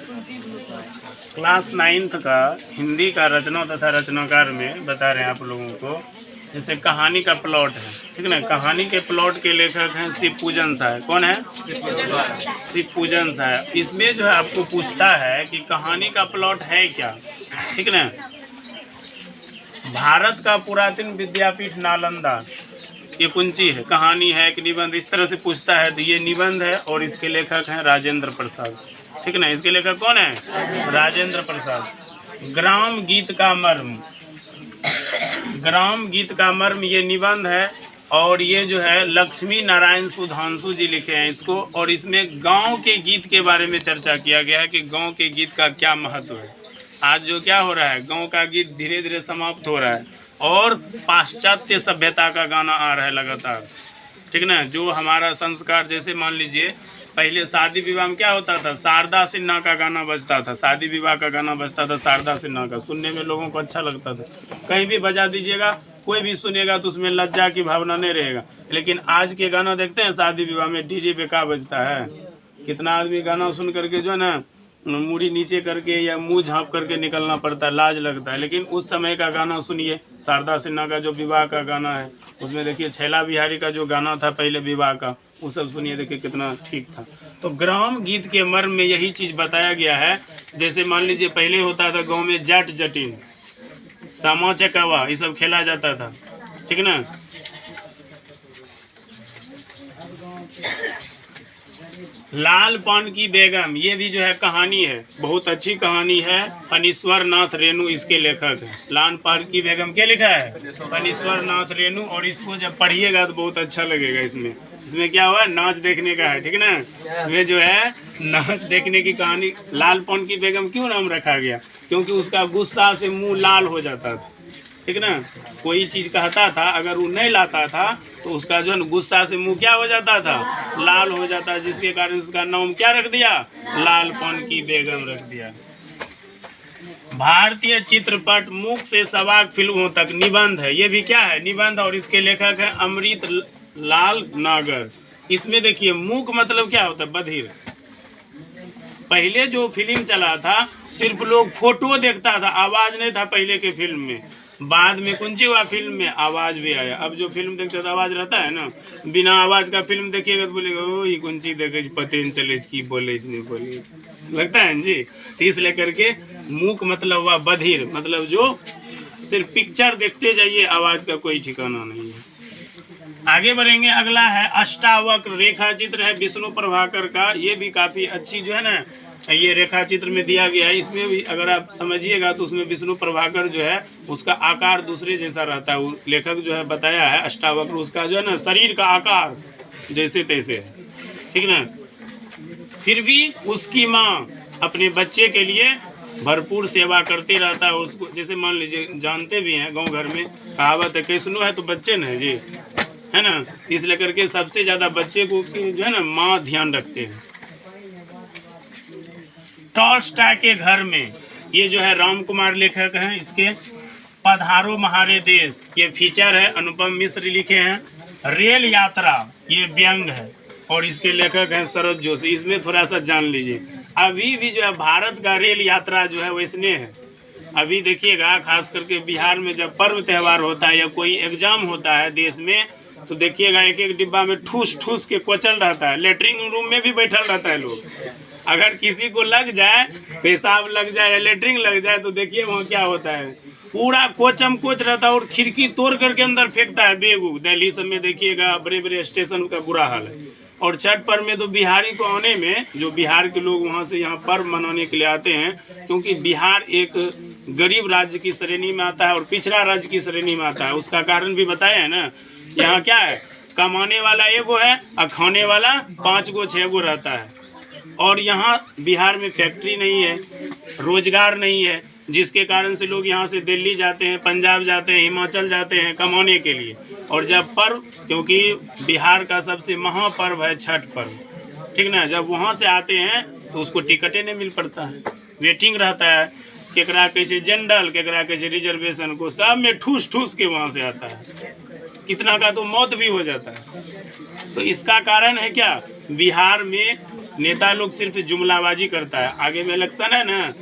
Class 9th का हिंदी का रचना तथा रचनाकार में बता रहे हैं आप लोगों को। जैसे कहानी का प्लॉट है, ठीक ना। कहानी के प्लॉट के लेखक हैं शिव पूजन साहब। कौन है? शिव पूजन साहब। इसमें जो है आपको पूछता है कि कहानी का प्लॉट है क्या, ठीक ना। भारत का पुरातन विद्यापीठ नालंदा, ये कुंची है, कहानी है कि निबंध, इस तरह से पूछता है तो ये निबंध है और इसके लेखक हैं राजेंद्र प्रसाद, ठीक ना। इसके लेखक कौन है? राजेंद्र प्रसाद। ग्राम गीत का मर्म, ग्राम गीत का मर्म ये निबंध है और ये जो है लक्ष्मी नारायण सुधांशु जी लिखे हैं इसको। और इसमें गांव के गीत के बारे में चर्चा किया गया है कि गांव के गीत का क्या महत्व है। आज जो क्या हो रहा है, गांव का गीत धीरे धीरे समाप्त हो रहा है और पाश्चात्य सभ्यता का गाना आ रहा है लगातार, ठीक ना। जो हमारा संस्कार, जैसे मान लीजिए पहले शादी विवाह में क्या होता था, शारदा सिन्हा का गाना बजता था, शादी विवाह का गाना बजता था शारदा सिन्हा का, सुनने में लोगों को अच्छा लगता था। कहीं भी बजा दीजिएगा कोई भी सुनेगा तो उसमें लज्जा की भावना नहीं रहेगा। लेकिन आज के गाना देखते हैं शादी विवाह में डीजे पे का बजता है, कितना आदमी गाना सुन करके जो है ना मुड़ी नीचे करके या मुंह झाँप करके निकलना पड़ता है, लाज लगता है। लेकिन उस समय का गाना सुनिए, शारदा सिन्हा का जो विवाह का गाना है उसमें देखिए छैला बिहारी का जो गाना था पहले विवाह का, वो सब सुनिए, देखिए कितना ठीक था। तो ग्राम गीत के मर्म में यही चीज़ बताया गया है। जैसे मान लीजिए पहले होता था गाँव में जट जटिन, सामा चकवा, ये सब खेला जाता था, ठीक ना। लाल पान की बेगम, ये भी जो है कहानी है, बहुत अच्छी कहानी है। फणीश्वर नाथ रेणु इसके लेखक है। लाल पान की बेगम क्या लिखा है? फणीश्वर नाथ रेणु। और इसको जब पढ़िएगा तो बहुत अच्छा लगेगा। इसमें क्या हुआ, नाच देखने का है, ठीक ना। इसमें जो है नाच देखने की कहानी। लाल पान की बेगम क्यों नाम रखा गया? क्योंकि उसका गुस्सा से मुंह लाल हो जाता था, ठीक ना। कोई चीज़ कहता था, अगर वो नहीं लाता था तो उसका जो है गुस्सा से मुंह क्या हो जाता था, लाल हो जाता, जिसके कारण उसका नाम क्या रख दिया, लाल पान की बेगम रख दिया। भारतीय चित्रपट मुख से सवाक फिल्मों तक निबंध है, ये भी क्या है, निबंध। और इसके लेखक है अमृत लाल नागर। इसमें देखिए मूक मतलब क्या होता है, बधिर। पहले जो फिल्म चला था सिर्फ लोग फोटो देखता था, आवाज नहीं था पहले के फिल्म में। बाद में कुंची हुआ, फिल्म में आवाज भी आया। अब जो फिल्म देखते तो आवाज रहता है ना, बिना आवाज का फिल्म देखिएगा तो बोलेगा ओ ये कुंची देखे, पते नहीं चले की बोले इसने बोले, लगता है जी। तो इस लेकर के मूक मतलब हुआ बधिर, मतलब जो सिर्फ पिक्चर देखते जाइए, आवाज का कोई ठिकाना नहीं है। आगे बढ़ेंगे, अगला है अष्टावक्र रेखा चित्र है विष्णु प्रभाकर का। ये भी काफी अच्छी जो है ना, ये रेखा चित्र में दिया गया है। इसमें भी अगर आप समझिएगा तो उसमें विष्णु प्रभाकर जो है उसका आकार दूसरे जैसा रहता है। लेखक जो है बताया है अष्टावक्र, उसका जो है ना शरीर का आकार जैसे तैसे है, ठीक ना। फिर भी उसकी माँ अपने बच्चे के लिए भरपूर सेवा करते रहता है उसको। जैसे मान लीजिए, जानते भी हैं गाँव घर में कहावत है, कैसनो है तो बच्चे न है जी, है ना। इस लेकर के सबसे ज्यादा बच्चे को जो है ना माँ ध्यान रखते हैं। टॉल्स्टॉय के घर में, ये जो है राम कुमार लेखक हैं। इसके पधारो महारे देश, ये फीचर है, अनुपम मिश्र लिखे हैं। रेल यात्रा, ये व्यंग है और इसके लेखक हैं शरद जोशी। इसमें थोड़ा सा जान लीजिए, अभी भी जो है भारत का रेल यात्रा जो है वैसने है। अभी देखिएगा खास करके बिहार में जब पर्व त्यौहार होता है या कोई एग्जाम होता है देश में, तो देखिएगा एक एक डिब्बा में ठूस ठूस के कोचल रहता है। लेटरिन रूम में भी बैठल रहता है लोग। अगर किसी को लग जाए, पेशाब लग जाए या लेटरिन लग जाए तो देखिए वहाँ क्या होता है, पूरा कोचम कोच रहता है और खिड़की तोड़ करके अंदर फेंकता है बेग। दिल्ली सब में देखिएगा बड़े बड़े स्टेशन का बुरा हाल है। और छठ पर्व में तो बिहारी को आने में, जो बिहार के लोग वहाँ से यहाँ पर्व मनाने के लिए आते हैं, क्योंकि बिहार एक गरीब राज्य की श्रेणी में आता है और पिछड़ा राज्य की श्रेणी में आता है। उसका कारण भी बताया है ना। यहाँ क्या है, कमाने वाला एगो है और खाने वाला 5 गो 6 गो रहता है। और यहाँ बिहार में फैक्ट्री नहीं है, रोजगार नहीं है, जिसके कारण से लोग यहाँ से दिल्ली जाते हैं, पंजाब जाते हैं, हिमाचल जाते हैं कमाने के लिए। और जब पर्व, क्योंकि बिहार का सबसे महापर्व है छठ पर्व, ठीक ना, जब वहाँ से आते हैं तो उसको टिकटें नहीं मिल पड़ता है, वेटिंग रहता है। केकरा कैसे जनरल, केकरा कैसे रिजर्वेशन को, सब में ठूस ठूस के वहाँ से आता है। कितना का तो मौत भी हो जाता है। तो इसका कारण है क्या, बिहार में नेता लोग सिर्फ जुमलाबाजी करता है। आगे में इलेक्शन है ना,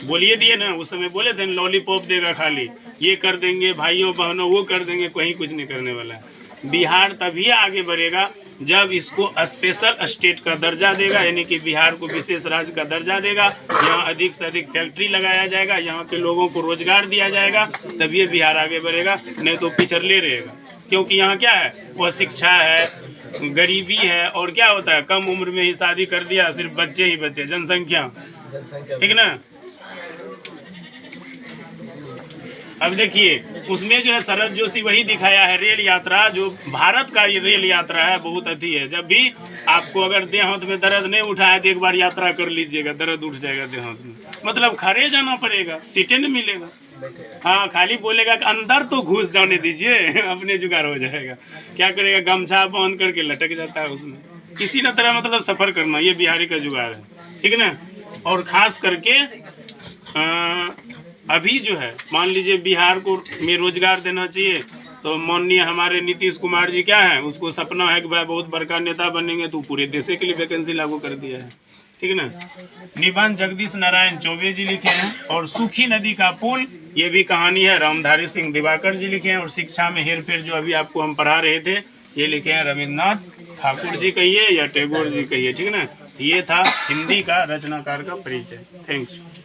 बोलिए दिए ना, उस समय बोले थे लॉलीपॉप देगा खाली, ये कर देंगे भाइयों बहनों, वो कर देंगे, कहीं कुछ नहीं करने वाला है। बिहार तभी आगे बढ़ेगा जब इसको स्पेशल स्टेट का दर्जा देगा, यानी कि बिहार को विशेष राज्य का दर्जा देगा। यहाँ अधिक से अधिक फैक्ट्री लगाया जाएगा, यहाँ के लोगों को रोजगार दिया जाएगा, तब ये बिहार आगे बढ़ेगा, नहीं तो पिछड़ले रहेगा। क्योंकि यहाँ क्या है, वो शिक्षा है, गरीबी है, और क्या होता है, कम उम्र में ही शादी कर दिया, सिर्फ बच्चे ही बच्चे, जनसंख्या, ठीक ना। अब देखिए उसमें जो है शरद जोशी वही दिखाया है, रेल यात्रा जो भारत का ये रेल यात्रा है बहुत अच्छी है। जब भी आपको अगर देह हाथ में दर्द नहीं उठा है तो एक बार यात्रा कर लीजिएगा, दर्द उठ जाएगा देह हाथ में। मतलब खड़े जाना पड़ेगा, सीटें नहीं मिलेगा। हाँ, खाली बोलेगा कि अंदर तो घुस जाने दीजिए, अपने जुगाड़ हो जाएगा। क्या करेगा, गमछा बांध करके लटक जाता है उसमें। किसी न तरह मतलब सफर करना, ये बिहारी का जुगाड़ है, ठीक है ना। और खास करके अभी जो है मान लीजिए बिहार को में रोजगार देना चाहिए, तो माननीय हमारे नीतीश कुमार जी क्या है, उसको सपना है कि भाई बहुत बड़का नेता बनेंगे, तो पूरे देश के लिए वैकेंसी लागू कर दिया है, ठीक है ना। निबंध जगदीश नारायण चौबे जी लिखे हैं। और सूखी नदी का पुल, ये भी कहानी है रामधारी सिंह दिवाकर जी लिखे हैं। और शिक्षा में हेर फेर जो अभी आपको हम पढ़ा रहे थे, ये लिखे हैं रविन्द्रनाथ ठाकुर जी कहिए या टैगोर जी कहिए, ठीक है ना। ये था हिंदी का रचनाकार का परिचय। थैंक्स।